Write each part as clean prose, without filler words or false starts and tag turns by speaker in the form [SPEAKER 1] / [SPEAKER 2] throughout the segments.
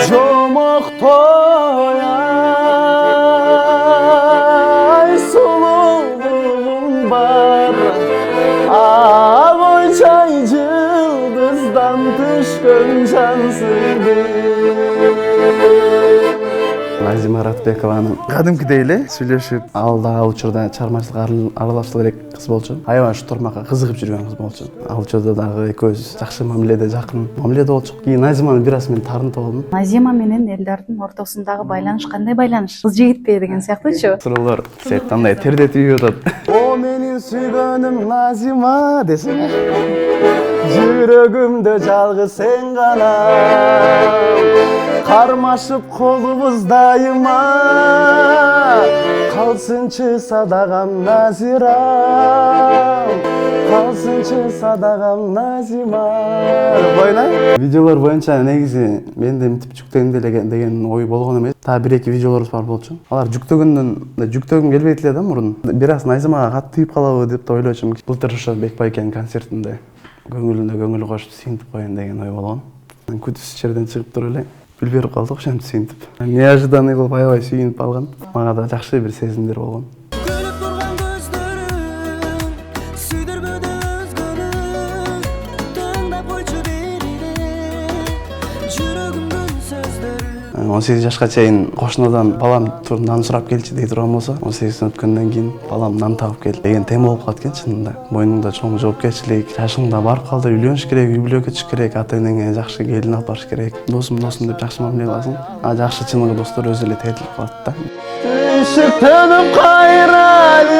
[SPEAKER 1] Жомоқтой ай сұлулығың бар ақ ойшай жылдыздан түшкөн жансың Назима Аратбекованын кадимкидей эле сүйлөшүп, ал дагы учурда чыгармачылыкка аралашып элек кыз болчу. Аябай ушу турмакка кызыгып жүргөн кыз болчу. Ал учурда дагы экөөбүз жакшы мамиледе, жакын мамиледе болчук. Кийин Назиманы бир аз мен таарынтып алдым.
[SPEAKER 2] Назима менен элдердин ортосундагы байланыш кандай байланыш? Кыз жигитпи деген сыяктуучу.
[SPEAKER 1] Суроолор сеттандай тердетип үйүп атат. О менин сүйгөнүм Назима десең. Жүрөгүмдө жалгыз сен гана. Кармашып колубуз дайыма калсынчы садагам Назирам калсынчы садагам Назима бойна видеолор боюнча негизи мен да мынтип жүктөйм деген ой болгон эмес. Та бир-эки видеолорубуз бар болчу. Алар жүктөгүм келбейт эле да мурун. Бир аз Назимага кат тийип калабы деп ойлочумун. Былтыр ошо Бекбайкенин концертинде көңүлүнө көңүл кошуп сыйынтып коеюн деген ой болгон. Күтүүсүз жерден чыгып туруп эле билбей калдык ошентип сыйынтып. Неожиданный кылып аябай сүйүнүп алган. Мага да жакшы бир сезимдер болгон. Он 18 жашка чейин кошунадан балам нан сурап келчи дей турган болсо, 18 өткөндөн кийин балам нан табып кел деген тема болуп калат экен чынында. Мойнуңда чоң жоопкерчилик, жашыңда барып калды, үйлөнүш керек, үй бүлө көчүш керек, ата-энеңе жакшы келин алып барыш керек. Досум деп жакшы мамиле кыласың. А жакшы чыныгы достор өзү эле терилип калат да. Түшүктөнүп кайралып,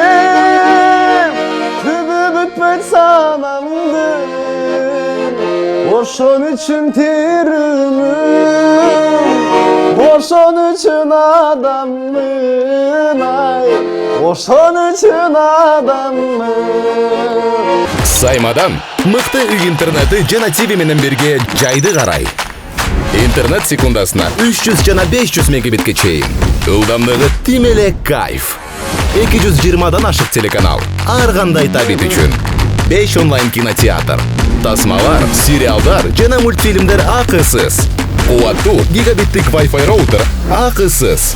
[SPEAKER 1] түбү бүтпөйт санамды. Ошон үчүн тирүмүн, ошон үчүн адаммын, ай, ошон үчүн адаммын.
[SPEAKER 3] Саймадан мыкты үй интернети жана ТВ менен бирге жайды карай. Интернет секундасына 300 жана 500 мегабитке чейин. Ылдамдыгы тим эле кайф. 220дан ашык телеканал. Ар кандай табит үчүн. 5 онлайн кинотеатр. Тасмалар, сериалдар жана мультфильмдер акысыз. Кубаттуу гигабиттик Wi-Fi роутер акысыз.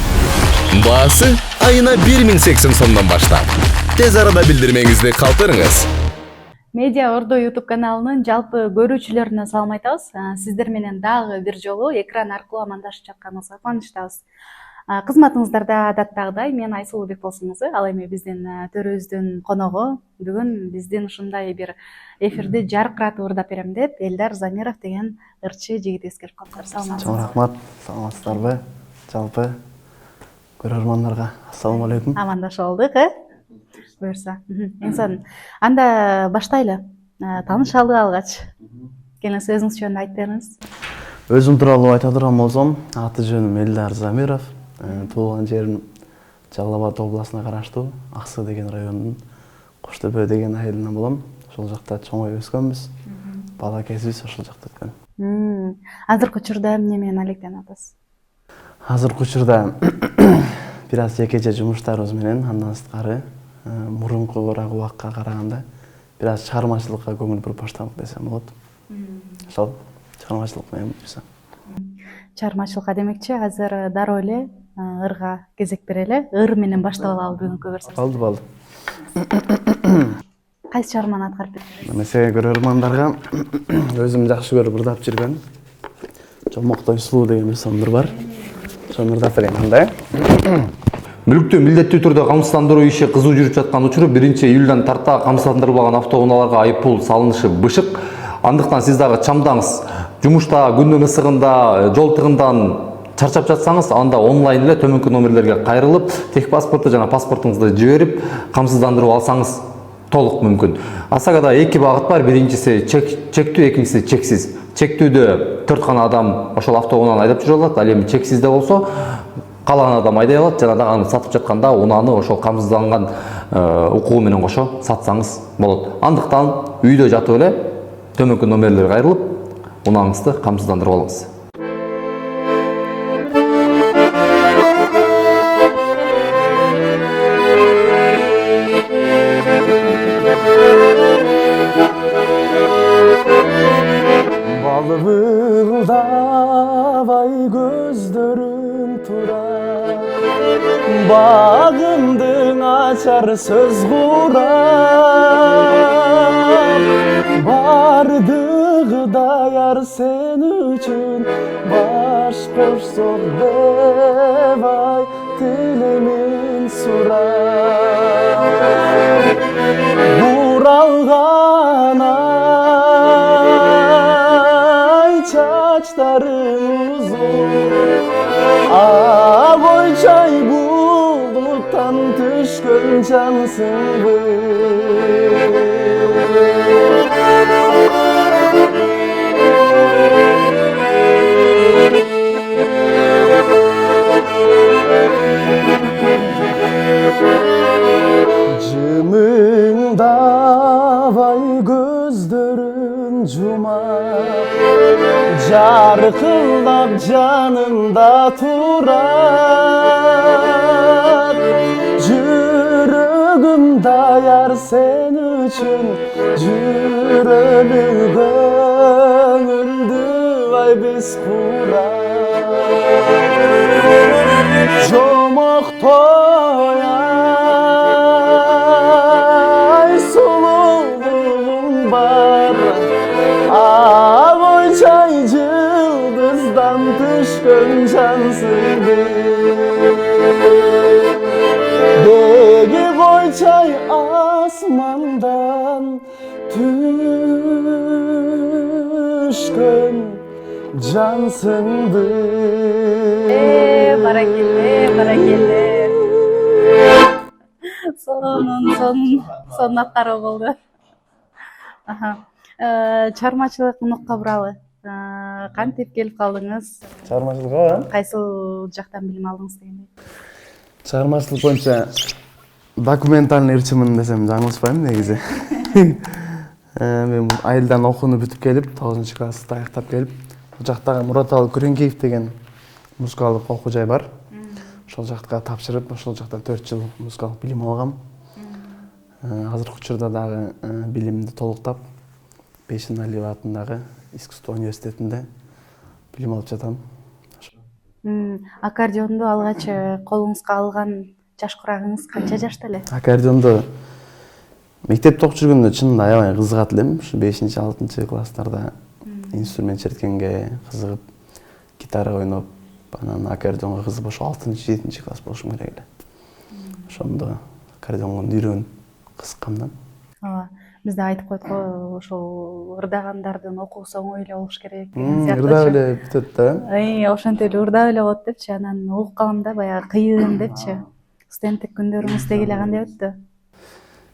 [SPEAKER 3] Баасы айына 1080 сомдон баштап. Тез арада билдирмеңизди калтырыңыз.
[SPEAKER 2] Медиа Ордо YouTube каналынын жалпы көрүүчүлөрүнө салам айтабыз. Сиздер менен дагы бир жолу экран аркылуу амандашып жатканыбызга кубанычтабыз. Кызматыңыздарда адаттагыдай мен Айсулуу Бекболсун кызы, ал эми биздин төрүбүздүн коногу. Бүгүн биздин ушундай бир эфирди жаркыратып ырдап берем деп Элдар Замиров деген ырчы жигитибиз келип калыптыр. Саламатсызбы?
[SPEAKER 1] Чоң рахмат. Саламатсыздарбы? Жалпы көрөрмандарга ассаламу алейкум.
[SPEAKER 2] Амандашып алдык, Буюрса. Энсон, анда баштайлы. Таанышалы алгач. Келиңиз өзүңүз жөнүндө айтып бериңиз.
[SPEAKER 1] Өзүм тууралуу айта турган болсом, аты жөнүм Элдар Замиров. Туулган жерим Жалал Абад областына караштуу Аксы деген районунун Коштөбө деген айылынан болом. Ошол жакта чоңоюп өскөнбүз. Бала кезибиз ошол жакта өткөн.
[SPEAKER 2] Азыркы учурда эмне менен алектенип атасыз?
[SPEAKER 1] Азыркы учурда бир аз жекече жумуштарыбыз менен, андан сырткары мурункурак убакка караганда бир аз чыгармачылыкка көңүл буруп баштадык десем болот. Ошол чыгармачылык менен жүрсөм.
[SPEAKER 2] Чыгармачылыкка демекчи, азыр дароо эле ырга кезек берели. Ыр менен баштап алалы бүгүнкү көрсөтүү.
[SPEAKER 1] Болду.
[SPEAKER 2] Кайсы чыгарманы аткарып бересиз?
[SPEAKER 1] Месе көрөрмандарга өзүм жакшы көрүп ырдап жүргөн Жомоктой сулуу деген бир сомдур бар. Ошону ырдап берейин анда.
[SPEAKER 4] Мүлктү милдеттүү түрдө камсыздандыруу иши кызуу жүрүп жаткан учуру 1-июлдан тарта камсыздандырылбаган автоунааларга айыппул салынышы бышык. Андыктан сиз дагы чамдаңыз. Жумушта, күндүн ысыгында, жол тыгындан чарчап жатсаңыз, анда онлайн эле төмөнкү номерлерге кайрылып, техпаспорту жана паспортуңузду жиберип, камсыздандырып алсаңыз толук мүмкүн. Асагада эки багыт бар. Биринчиси чектүү, экинчиси чексиз. Чектүүдө 4 гана адам ошол автоунааны айдап жүрө алат. Ал эми чексизде болсо калаган адам айдай алат. Жана аны сатып жатканда унааны ошол камсызданган укугу менен кошо сатсаңыз болот. Андыктан үйдө жатып эле төмөнкү номерлерге кайрылып, унааңызды камсыздандырып алыңыз.
[SPEAKER 1] Балыбылдабай көздөрүң тура багымдың ачар сөз курап бардыгы даяр сен үчүн баш кошсок дебай тилемин сурап буралган ай чачтарың узун ой чай булуттан түшкөн жансыңбы жымыңдабай көздөрүн жумап жаркылдап жанымда турат жүрөгүм даяр сен үчүн жүрөлү көңүлдү ай биз курат жомоктой ай сулуулугуң бар ой чай жылдыздан түшкөн жансыңбы деги кой чай асмандан түшкөн жансыңбы
[SPEAKER 2] баракелде сонун аткаруу болду. Чыгармачылык нукка буралы кантип келип калдыңыз?
[SPEAKER 1] Чыгармачылыкка
[SPEAKER 2] Кайсыл жактан билим алдыңыз дегендей?
[SPEAKER 1] чыгармачылык боюнча документальный ырчымын десем жаңылышпайм негизи. Мен айылдан окууну бүтүп келип, 9-класста аяктап келип, бул жактагы Мураталы Күреңкеев деген музыкалык окуу жай бар. Ошол жакка тапшырып, ошол жактан 4 жыл музыкалык билим алгам. Азыркы учурда дагы билимди толуктап, Бейшин Алиев атындагы искусство университетинде билим алып жатам.
[SPEAKER 2] Аккордеонду алгач колуңузга алган жаш курагыңыз канча жашта эле?
[SPEAKER 1] Аккордеонду мектепте окуп жүргөндө чынында аябай кызыгат элем. Ушу 5-6 класстарда инструмент черткенге кызыгып, гитара ойноп, анан аккордеонго кызыгып, ошо 6-7 класс болушум керек эле. Ошондо аккордеонго үйрөнүп кызыккандан.
[SPEAKER 2] Ооба. Бизде айтып койдук го, ошол ырдагандардын окуусу оңой эле болуш керек деген сыяктуу.
[SPEAKER 1] Ырдап эле бүтөт да.
[SPEAKER 2] Ошентип эле ырдап эле болот депчи, анан угуп калам да, баягы кыйын депчи. Студенттик күндөрүңүз деги эле кандай өттү?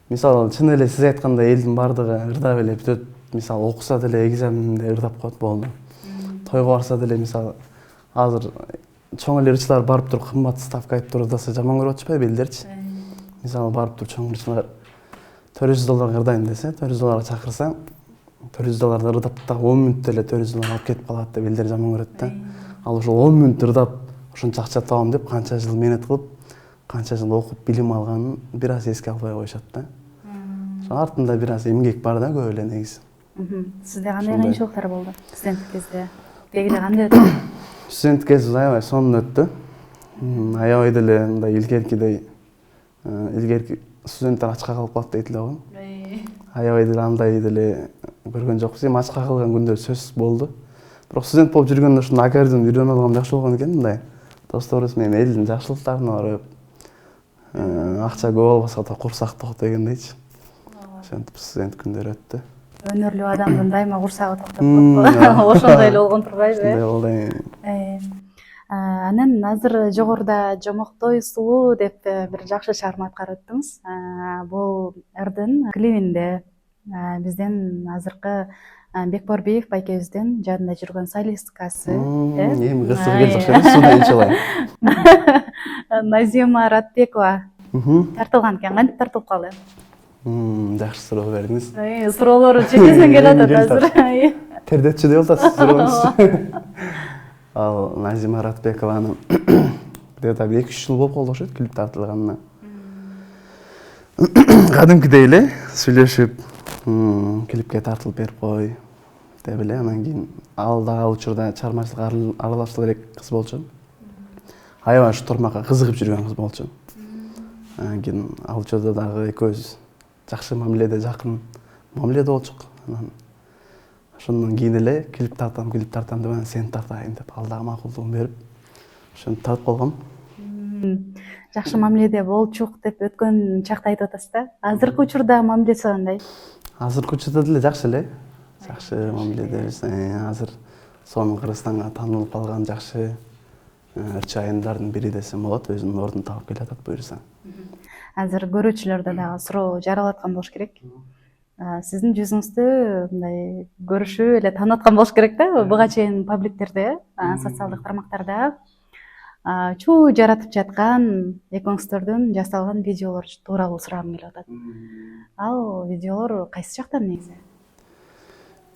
[SPEAKER 1] Мисалы, чын эле сиз айткандай элдин бардыгы ырдап эле бүтөт. Мисалы, окуса деле экзаменде ырдап коет болду. Тойго барса деле, мисалы, азыр чоң эле ырчылар барып туруп кымбат ставка айтып туруп ырдаса жаман көрүп атышпайбы элдерчи? Мисалы, барып туруп чоң ырчылар $400 ырдайм десе, $400 чакырса, $400 ырдап да 10 мүнөттө эле $400 алып кетип калат деп элдер жаман көрөт да. Ал ошол 10 мүнөт ырдап, ошончо акча табам деп канча жыл менет кылып, канча жыл окуп билим алганын бир аз эске албай коюшат да. Ошо артында бир аз эмгек бар да, көп эле негизи.
[SPEAKER 2] Сизде кандай кыйынчылыктар болду студенттик кезде? Деги эле кандай өттү?
[SPEAKER 1] Студенттик кезибиз аябай сонун өттү. Аябай деле мындай илгеркидей студенттер ачка калып калат дейт эле го. Аябай деле андай деле көргөн жокпуз. Эми ачка калган күндөр сөзсүз болду. Бирок студент болуп жүргөндө ушундай аккордеон үйрөнүп алгам жакшы болгон экен, мындай. Досторубуз менен элдин жакшылыктарына барып, акча көп албаса да курсак ток дегендейчи. Ошентип студент күндөр өттү.
[SPEAKER 2] Өнөрлүү адамдын дайыма курсагы токтоп коет. Ошондой эле болгон турбайбы?
[SPEAKER 1] Ошондой болду.
[SPEAKER 2] Анан азыр жогоруда Жомоктой сулуу деп бир жакшы чыгарма аткарып өттүңүз. Бул ырдын клибинде бизден азыркы Бекборбиев байкебиздин жанында жүргөн солисткасы,
[SPEAKER 1] эми кызыгы келди окшойт, сундай иншалла.
[SPEAKER 2] Назима Ратбекова тартылган экен. Кантип тартылып калды?
[SPEAKER 1] Жакшы суроо бердиңиз.
[SPEAKER 2] Суроолору чекесиң келип атат азыр.
[SPEAKER 1] Тердетчү деп атасыз сурооңуз. Ал Назима Ратбекованын где-то 2-3 жыл болуп калды окшойт клип тартылганына. Кадимкидей эле сүйлөшүп, клипке тартылып берип кой, деп эле. Анан кийин ал дагы учурда чыгармачылыкка аралашып элек кыз болчу. Аябай ушу турмакка кызыгып жүргөн кыз болчу. Анан кийин ал учурда дагы экөөбүз жакшы мамиледе, жакын мамиледе болчук. Анан ошондон кийин эле клип тартам деп анан сени тартайын деп ал дагы макулдугун берип ошентип тартып койгом.
[SPEAKER 2] Жакшы мамиледе болчук деп өткөн чакты айтып атасыз да. Азыркы учурда мамилеси кандай?
[SPEAKER 1] Азыркы учурда деле жакшы эле. Жакшы мамиледебиз. Азыр сонун Кыргызстанга таанылып калган жакшы ырчы айымдардын бири десем болот. Өзүнүн ордун таап келатат буюрса.
[SPEAKER 2] Азыр көрүүчүлөрдө дагы суроо жаралаткан болуш керек. Сиздин жүзүңүздү мындай көрүшүп эле таанып аткан болуш керек да. Буга чейин пабликтерде, социалдык тармактарда чуу жаратып жаткан экөөңүздөрдүн жасалган видеолор тууралуу сурагым келип атат. Ал видеолор кайсы жактан негизи?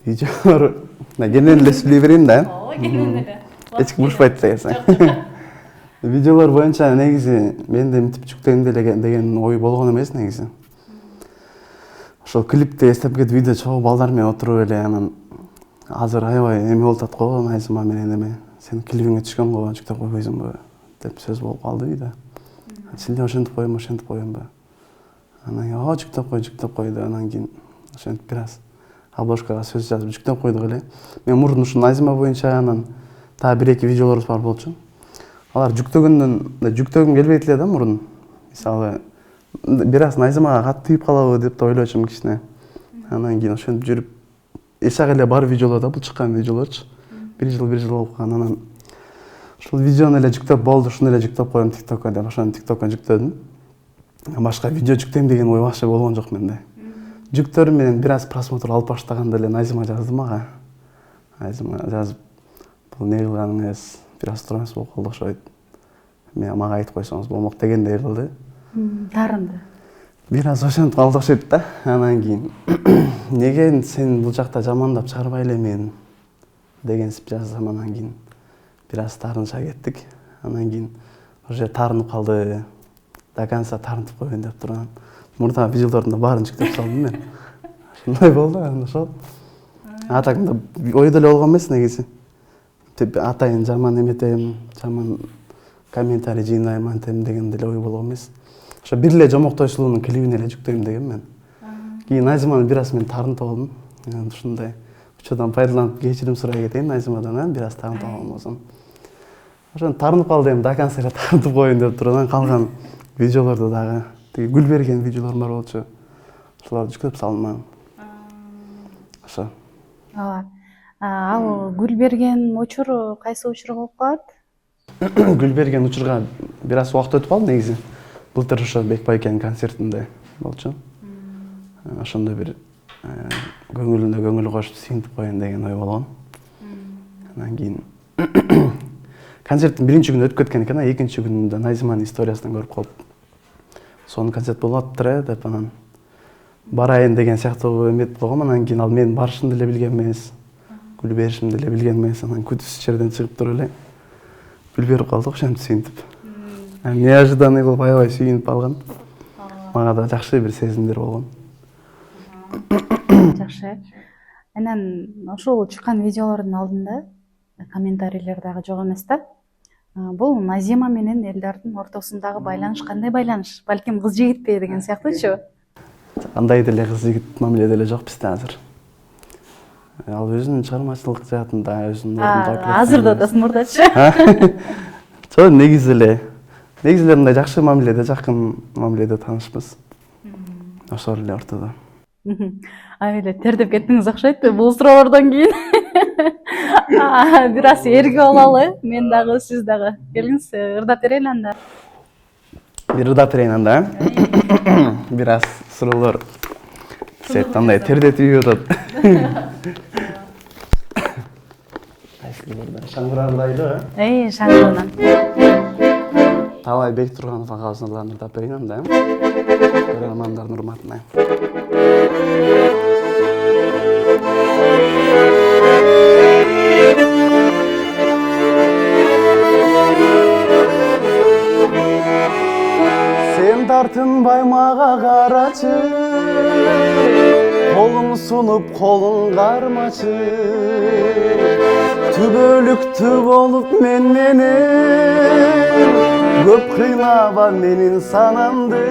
[SPEAKER 1] Видеолор кенен эле сүйлөй берейин да.
[SPEAKER 2] Ооба, кенен эле.
[SPEAKER 1] Эч ким урушпайт дегенсиң. Видеолор боюнча негизи мен да мынтип жүктөйм деген ой болгон эмес негизи. Ошол клипти эстеп кетип видео чогуу балдар менен отуруп эле анан азыр аябай эме болуп атат го, Назима менен эме. Сен клибиңе түшкөн го, жүктөп койбойсуңбу деп сөз болуп калды видео. Силде ошентип коеюмбу? Анан жүктөп кой деп анан кийин ошентип бир аз обложкага сөз жазып жүктөп койдук эле. Мен мурдун ушу Назима боюнча анан дагы бир эки видеолорубуз бар болчу. Алар жүктөгүм келбейт эле да мурун. Мисалы бир аз Назимага кат тийип калабы деп да ойлочумун кичине. Анан кийин ошентип жүрүп эч ак эле бар видеолор да бул чыккан видеолорчу. Бир жыл болуп калган. Анан ушул видеону эле жүктөп болду, ушуну эле жүктөп коем TikTokко деп ошону TikTokко жүктөдүм. Башка видео жүктөйм деген ой вообще болгон жок менде. Жүктөрүм менен бир аз просмотр алып баштаганда эле Назима жазды мага. Назима жазып, бул не кылганыңыз бир аз тураңыз болуп калды окшойт. Мага айтып койсоңуз болмок дегендей кылды.
[SPEAKER 2] Таарынды.
[SPEAKER 1] Бир аз ошентип калды окшойт да. Анан кийин неге сен бул жакта жамандап чыгарбай эле мен дегенсип жазсам, анан кийин бир аз таарынча кеттик. Анан кийин уже таарынып калды. До конца таарынтып коеюн деп турган. Мурдагы видеолордун баарын жүктөп салдым мен. Ошондой болду анан ошол. Атакында ой деле болгон эмес негизи. Атайын жаман эметем, жаман комментарий жыйнайм антем деген деле ой болгон эмес. Ошо бир эле жомоктойсулуунун клибин эле жүктөйм деген мен. Кийин Назиманы бир аз мен таарынтып алдым. Ушундай учурдан пайдаланып кечирим сурай кетейин Назимадан, бир аз таарынтып алган болсом. Ошону таарынып калды, эми до конца эле таарынтып коеюн деп турган. Калган видеолорду дагы тиги гүл берген видеолорум бар болчу. Ошолорду жүктөп салдым. Ошо.
[SPEAKER 2] Ооба. Ал гүл берген учур кайсы учур болуп калат?
[SPEAKER 1] Гүл берген учурга бир аз убакыт өтүп калды негизи. Былтыр ошо Бекбайкенин концертинде болчу. Ошондо бир көңүлүнө көңүл кошуп сыйынтып коеюн деген ой болгон. Анан кийин концерттин биринчи күнү өтүп кеткен экен, экинчи күнүндө Назиманын историясынан көрүп калып, сонун концерт болуп атыптыр деп анан барайын деген сыяктуу эмет болгом. Анан кийин ал мен барышымды деле билген эмес, гүл беришимди деле билген эмес. Анан күтүүсүз жерден чыгып туруп эле гүл берип калдык, ошентип сыйынтып. Неожиданный кылып аябай сүйүнүп алган. Мага да жакшы бир сезимдер болгон.
[SPEAKER 2] Жакшы. Анан ошол чыккан видеолордун алдында комментарийлер дагы жок эмес да. Бул Назима менен Элдардын ортосундагы байланыш кандай байланыш? Балким кыз жигитпи деген сыяктуучу?
[SPEAKER 1] Андай деле кыз жигит мамиледе эле жок бизде азыр. Ал өзүнүн чыгармачылык жаатында өзүнүн ордун
[SPEAKER 2] азыр да атасың мурдачы.
[SPEAKER 1] Жок, негизи эле мындай жакшы мамиледе, жакын мамиледе таанышпыз. Ошол эле ортодо.
[SPEAKER 2] Эле тердеп кеттиңиз окшойт бул суроолордон кийин. Бир аз эрги бололу. Мен дагы, сиз дагы. Келиңиз, ырдап берели анда.
[SPEAKER 1] Бир ырдап берейин анда. Бир аз суроолор сет андай тердетип атат. Шаңгырарлайды.
[SPEAKER 2] Шаңгырынан.
[SPEAKER 1] Талай Бектурганов агабыздын ырдап берейин анда. Көрөрмандардын урматына. Сен тартынбай мага карачы, Қолым сұнып қолың қармашы, түбөлүктүү болуп менен көп кыйнаба менин санамды,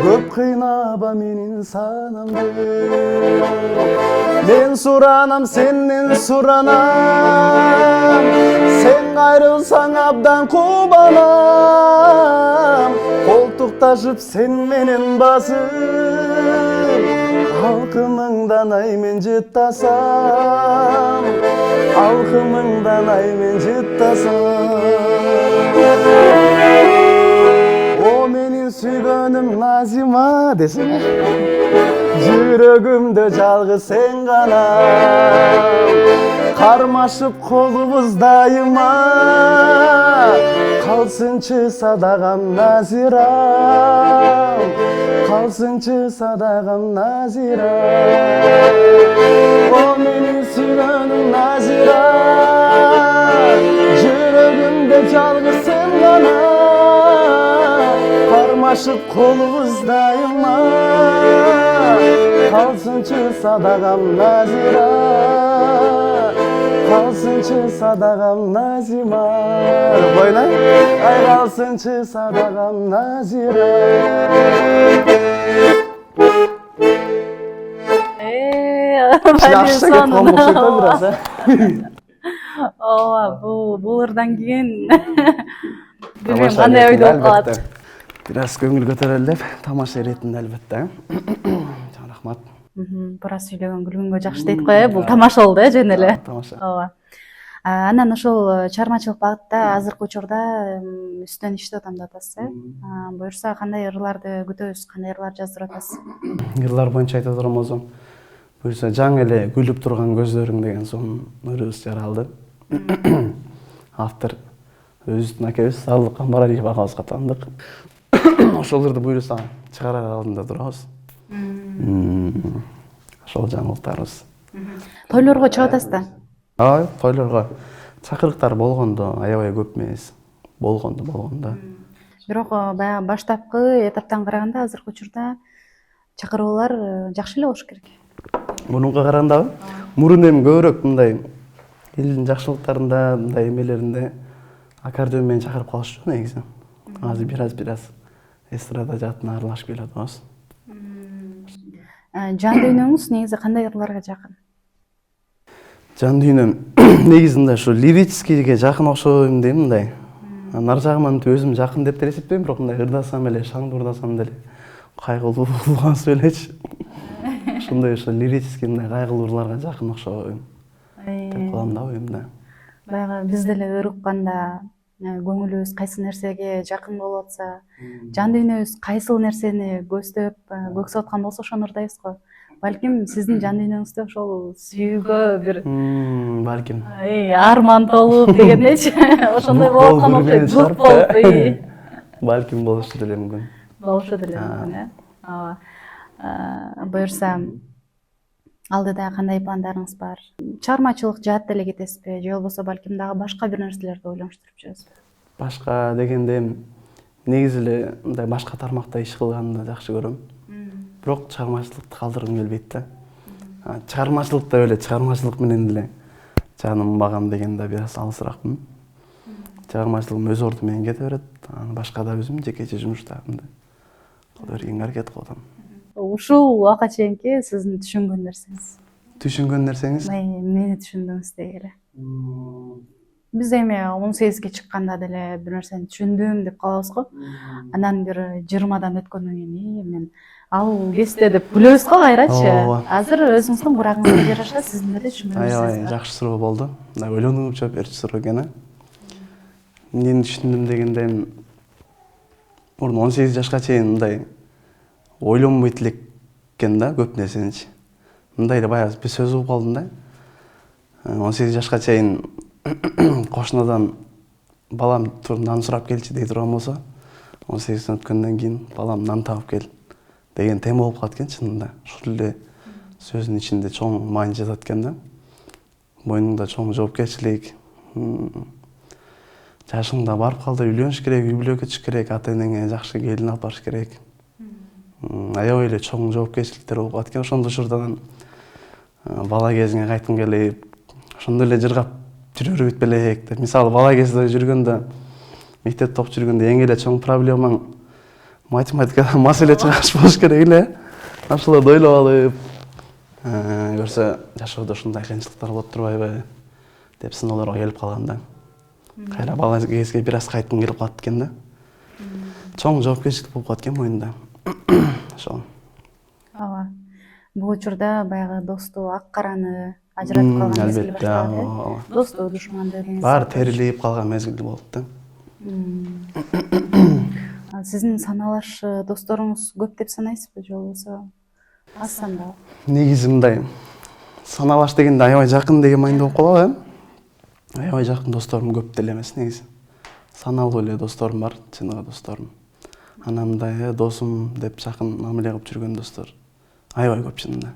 [SPEAKER 1] көп кыйнаба менин санамды. Мен суранам, сенден суранам, сен кайрылсаң абдан кубанам. Колтукташып сен менен басып, алкымыңдан ай мен жыттасам, алкымыңдан ай мен жыттасам. О менин сүйгөнүм Назима десең, жүрөгүмдө жалгыз сен гана, кармашып колубуз дайыма, калсынчы садагам Назирам, калсынчы садагам Назирам. О менин сүйгөнүм Назира, жүрөгүмдө жалгыз сен гана, кармашып колубуз дайыма, калсынчы садагам Назира, калсынчы садагам Назима. Бойна, ай калсынчы садагам Назира. Жақсы кетіп қалмақшы еті біраз,
[SPEAKER 2] Ооба, бул ырдан кийин билбейм кандай ойдо болуп калат.
[SPEAKER 1] Біраз көңіл көтерелі деп, тамаша ретінде әлбетте. Рахмат.
[SPEAKER 2] Бура сүйлөгөн күлгөнгө жакшы дейт го, бул тамаша болду жөн эле.
[SPEAKER 1] Тамаша.
[SPEAKER 2] Ооба. Анан ошол чыгармачылык багытта азыркы учурда үстүнөн иштеп атам деп атасыз. Буюрса кандай ырларды күтөбүз, кандай ырлар жаздырып атасыз?
[SPEAKER 1] Ырлар боюнча айта турам болсом, буюрса жаңы эле күлүп турган көздөрүң деген сонун ырыбыз жаралды. Автор өзүбүздүн акебиз Саалык Камбаралиев агабызга таандык. Ошол ырды буюрса чыгарар алдында турабыз. Ошол жаңылыктарыбыз.
[SPEAKER 2] Тойлорго чыгып атасыз да?
[SPEAKER 1] Ой, тойлорго чакырыктар болгондо, аябай көп эмес. Болгондо.
[SPEAKER 2] Бирок баягы баштапкы этаптан караганда азыркы учурда чакыруулар жакшы эле болуш керек.
[SPEAKER 1] Мурунга караганда мурун эми көбүрөөк мындай элдин жакшылыктарында, мындай эмелеринде аккордеон менен чакырып калышчу негизи. Азыр бир-аз эстрада жаатына аралашып келип атабыз.
[SPEAKER 2] Жан дүйнөңүз негизи кандай ырларга жакын?
[SPEAKER 1] Жан дүйнөм негизи мындай ушу лирическийге жакын окшойм дейм мындай. Нар жагыман өзүм жакын деп деле эсептейм, бирок мындай ырдасам эле, шаңды ырдасам деле кайгылуу улгансы элечи. Ошондой ушу лирический мындай кайгылуу ырларга жакын окшойм деп калам да оюмда.
[SPEAKER 2] Баягы биз деле ыр укканда көңүлүбүз кайсы нерсеге жакын болуп атса, жан дүйнөбүз кайсыл нерсени көздөп, көксөп аткан болсо ошону ырдайбыз го. Балким сиздин жан дүйнөңүздө ошол сүйүүгө бир
[SPEAKER 1] балким
[SPEAKER 2] арман толуп дегендейчи, ошондой болуп аткан окшойт. Жук болуп,
[SPEAKER 1] балким болушу деле мүмкүн.
[SPEAKER 2] Болушу деле мүмкүн, э. Ооба. Буюрса алдыда кандай пландарыңыз бар? Чыгармачылык жаат деле кетесизби, же болбосо балким дагы башка бир нерселерди ойлонуштуруп жүрөсүзбү?
[SPEAKER 1] Башка дегенде негизи эле мындай башка тармакта иш кылганды жакшы көрөм. Бирок чыгармачылыкты калтыргым келбейт да. Чыгармачылыкта эле чыгармачылык менен деле жаным багам дегенде бир аз алысыракмын. Чыгармачылыгым өз орду менен кете берет, башка да өзүм жекече жумуштарымды кыла бергенге аракет кылып атам.
[SPEAKER 2] Ушул убакка чейинки сиздин түшүнгөн нерсеңиз?
[SPEAKER 1] Түшүнгөн нерсеңиз?
[SPEAKER 2] Эмнени түшүндүңүз дегиле? Биз эми 18ге чыкканда деле бир нерсени түшүндүм деп калабыз го. Анан бир 20дан өткөндөн кийин мен ал кезде деп күлөбүз го кайрачы. Азыр өзүңүздүн курагыңызга жараша сиздин деле түшүнгөнүңүз.
[SPEAKER 1] Аябай жакшы суроо болду. Мындай ойлонуп жооп берчү суроо экен. Эмнени түшүндүм дегенде мурун 18 жашка чейин мындай ойлонбойт элеккен да көп нерсеничи. Мындай эле баягы бир сөз угуп калдым да. 18 жашка чейин кошунадан балам нан сурап келчи дей турган болсо, 18 өткөндөн кийин балам нан табып кел деген тема болуп калат экен чынында. Ушул эле сөздүн ичинде чоң маани жатат экен да. Мойнуңда чоң жоопкерчилик. Жашыңда барып калды, үйлөнүш керек, үй бүлө көчүш керек, ата энеңе жакшы келин алып барыш керек. аябай эле чоң жоопкерчиликтер болуп калат экен. Ошондо учурдан бала кезиңе кайткым келип, ошондо эле жыргап жүрө бербейт белек деп. Мисалы бала кезде жүргөндө, мектепте окуп жүргөндө эң эле чоң проблемаң математикада маселе чыгарыш болуш керек эле. Ошолорду ойлоп алып, көрсө жашоодо ушундай кыйынчылыктар болуп турбайбы деп сыноолорго келип калгам да. Кайра бала кезге бир аз кайткым келип калат экен да. Чоң жоопкерчилик болуп калат экен моюнда. Ошол.
[SPEAKER 2] Ооба. Бул учурда баягы досту, ак караны ажыратып калган мезгил башталды. Досту, душманды деген.
[SPEAKER 1] Баары терилип калган мезгил болуп да.
[SPEAKER 2] Сиздин саналаш досторуңуз көп деп санайсызбы, же болбосо аз сандуу?
[SPEAKER 1] Негизи мындай, саналаш дегенде аябай жакын деген майында болуп калабы? Аябай жакын досторум көп деле эмес негизи. Саналуу эле досторум бар, чыныгы досторум. Анан мындай досум деп жакын мамиле кылып жүргөн достор аябай көп чынында.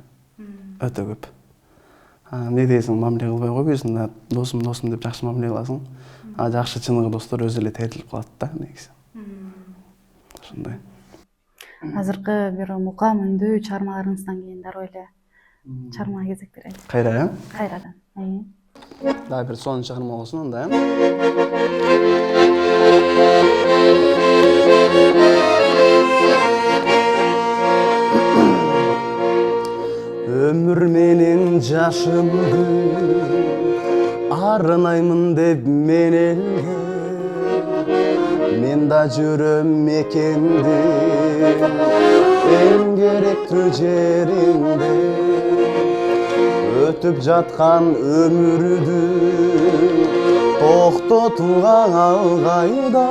[SPEAKER 1] Өтө көп. Эмне дейсиң, мамиле кылбай койбойсуң, досум деп жакшы мамиле кыласың. Жакшы чыныгы достор өзү эле терилип калат да негизи. Ошондой.
[SPEAKER 2] Азыркы бир мукам үндүү чыгармаларыңыздан кийин дароо эле чыгарма кезек берели.
[SPEAKER 1] Кайра,
[SPEAKER 2] Кайрадан.
[SPEAKER 1] да бир сонун чыгарма болсун анда. Өмүр менен жашымды арынаймын деп мен элге, мен да жүрөм мекенди эң керектүү жеринде. Өтүп жаткан өмүрдү токтотулган алгайда,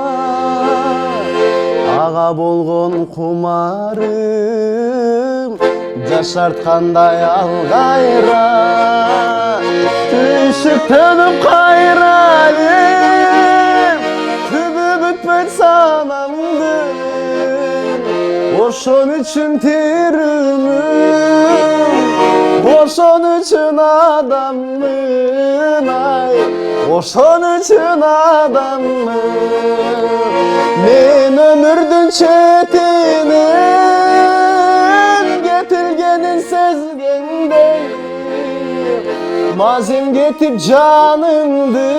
[SPEAKER 1] ага болгон кумарым жашарткандай алгайра. Түйшүктөнүп кайралып түбү бүтпөйт санамды, ошон үчүн тирүүмүн, ошон үчүн адаммын, ай, ошон үчүн адаммын. Мен өмүрдүн четинен кетилгенин сезгендей, мазим кетип жанымды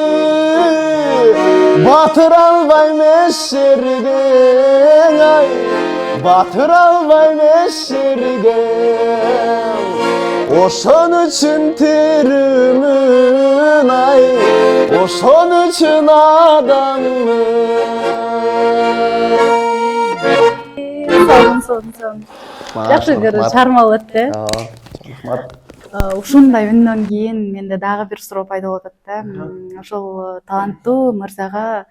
[SPEAKER 1] батыра албайм эч жерге, ай, батыра албайм эч жерге. Ошон үчүн тирүүмүн, ай, ошон үчүн адаммын.
[SPEAKER 2] Сонун. Жакшы бир чыгарма болот да.
[SPEAKER 1] Рахмат.
[SPEAKER 2] Ушундай үндөн кийин менде дагы бир суроо пайда болуп атат да. Ошол таланттуу мырзага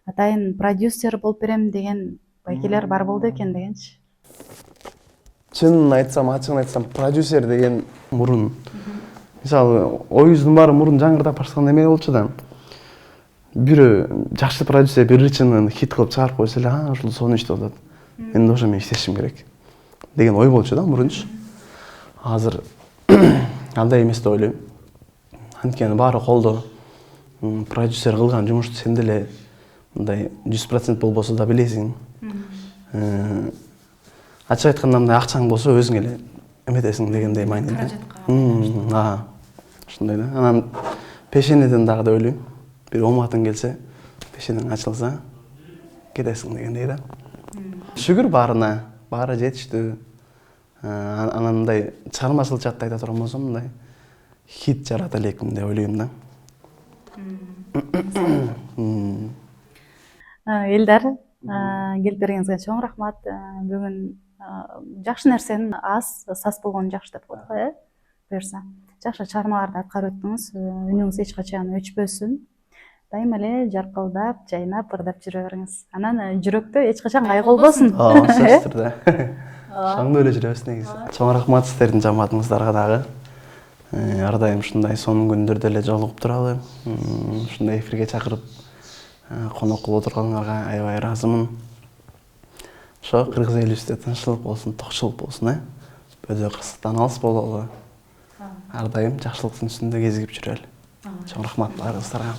[SPEAKER 2] атайын продюсер болуп берем деген байкелер бар болду экен дегенчи.
[SPEAKER 1] Чынын айтсам, ачыгын айтсам, продюсер деген мурун. Мисалы, оюбуздун баары мурун жаңырдап баштаганда эмне болчу да. Бирөө жакшы продюсер бир ырчынын хит кылып чыгарып койсо эле, ушул сонун иштеп атат. Мен ошо мен иштешим керек деген ой болчу да мурунчу. Азыр андай эмес деп ойлойм. Анткени баары колдо. Продюсер кылган жумушту сен деле мындай 100% болбосо да билесиң. Ачык айтканда мындай акчаң болсо өзүң эле эметесиң дегендей майнда. Ошондой да. Анан пешенеден дагы деп ойлойм. Бир оматың келсе, пешенең ачылса, кетесиң дегендей да. Шүгүр баарына, баары жетиштүү. Анан мындай чыгармачылык жакта айта турган болсом, мындай хит жарата элекмин деп ойлойм да.
[SPEAKER 2] Элдар, келип бергениңизге чоң рахмат. Бүгүн жакшы нерсенин аз, сас болгону жакшы деп коет го, буюрса. Жакшы чыгармаларды аткарып өттүңүз, үнүңүз эч качан өчпөсүн. Дайыма эле жаркылдап, жайнап, ырдап жүрө бериңиз. Анан жүрөктө эч качан кайгы болбосун.
[SPEAKER 1] Сөзсүз түрдө. Шаңдуу эле жүрөбүз негизи. Чоң рахмат сиздердин жамаатыңыздарга дагы. Ар дайым ушундай сонун күндөрдө эле жолугуп туралы. Ушундай эфирге чакырып конок кылып отургандарга аябай ыраазымын. Ошо кыргыз элибизде тынччылык болсун, токчулук болсун, бөдө кырсыктан алыс бололу. Ар дайым жакшылыктын үстүндө кезигип жүрөлү. Чоң рахмат баарыңыздарга.